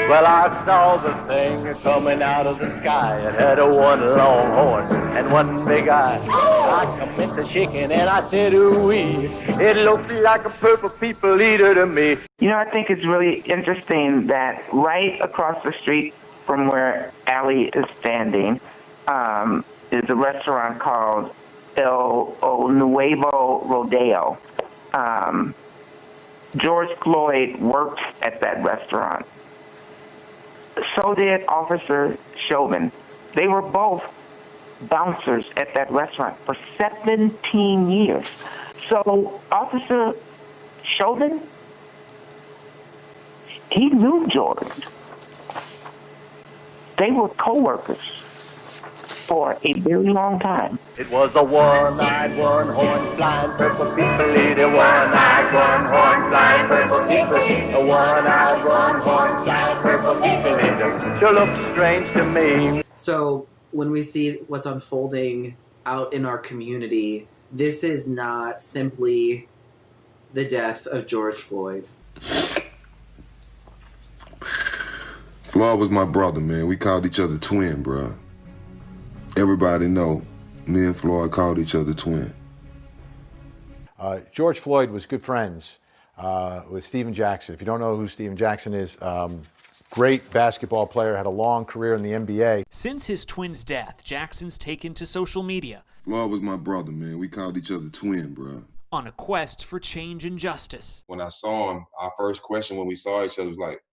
Well, I saw the thing coming out of the sky. It had a one long horn and one big eye. I commenced to shaking and I said, ooh-wee. It looked like a purple people eater to me. You know, I think it's really interesting that right across the street from where Allie is standing is a restaurant called El Nuevo Rodeo. George Floyd worked at that restaurant. So did Officer Chauvin. They were both bouncers at that restaurant for 17 years. So Officer Chauvin, he knew George. They were co-workers for a very long time. It was a one-eyed, one-horn, flying purple people eater. One-eyed, one-horn, flying purple people eater. A one-eyed, one-horn, flying purple people eater. Sure looks strange to me. So when we see what's unfolding out in our community, this is not simply the death of George Floyd. Floyd was my brother, man. We called each other twin, bro. Everybody know me and Floyd called each other twin. George Floyd was good friends with Steven Jackson. If you don't know who Steven Jackson is, great basketball player, had a long career in the NBA. Since his twin's death, Jackson's taken to social media. Floyd was my brother, man. We called each other twin, bro. On a quest for change and justice. When I saw him, our first question when we saw each other was like,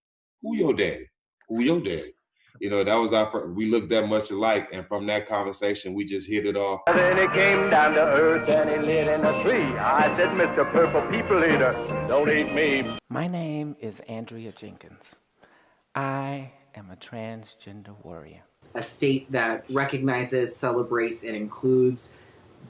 who your daddy? Who your daddy? You know, that was we looked that much alike, and from that conversation, we just hit it off. Then he came down to earth and he lit in a tree. I said, Mr. Purple People Eater, don't eat me. My name is Andrea Jenkins. I am a transgender warrior. A state that recognizes, celebrates, and includes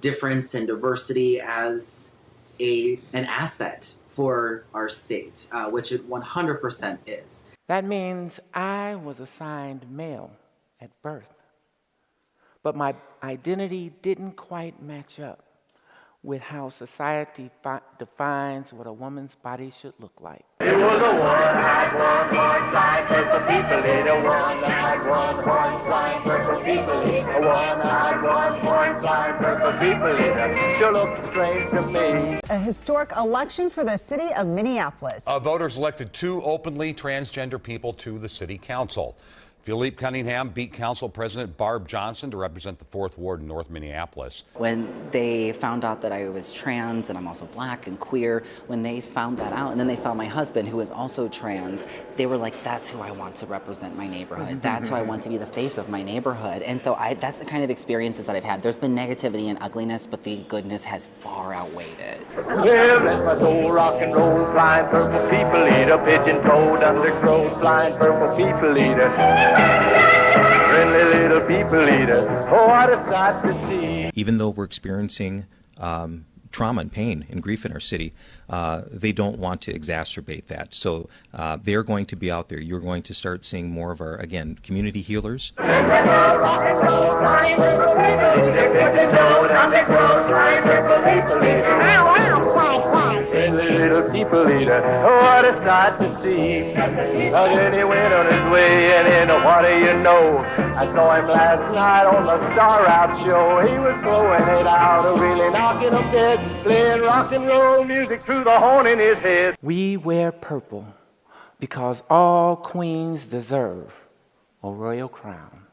difference and diversity as an asset for our state, which it 100% is. That means I was assigned male at birth, but my identity didn't quite match up with how society defines what a woman's body should look like. It was a one-eyed, one-horn, flying purple people eater. One-eyed, one-horn, flying purple people eater. A one-eyed, one-horn, flying purple people eater. Sure looks strange to me. A historic election for the city of Minneapolis. Voters elected 2 openly transgender people to the city council. Philippe Cunningham beat Council President Barb Johnson to represent the 4th Ward in North Minneapolis. When they found out that I was trans and I'm also black and queer, when they found that out, and then they saw my husband who is also trans, they were like, that's who I want to represent my neighborhood. That's who I want to be the face of my neighborhood. And so that's the kind of experiences that I've had. There's been negativity and ugliness, but the goodness has far outweighed it. Well, bless my soul, rock and roll, flying purple people eater. Pigeon-toed, undergrowth, flying purple people eater. Friendly little people eater, oh, what a sight to see. Even though we're experiencing trauma and pain and grief in our city, they don't want to exacerbate that. So they're going to be out there. You're going to start seeing more of our, again, community healers. Little people eater, oh, what a sight to see. Then he went on his way, and then what do you know? I saw him last night on the Star Out show. He was blowing it out, really knocking them dead, playing rock and roll music through the horn in his head. We wear purple because all queens deserve a royal crown.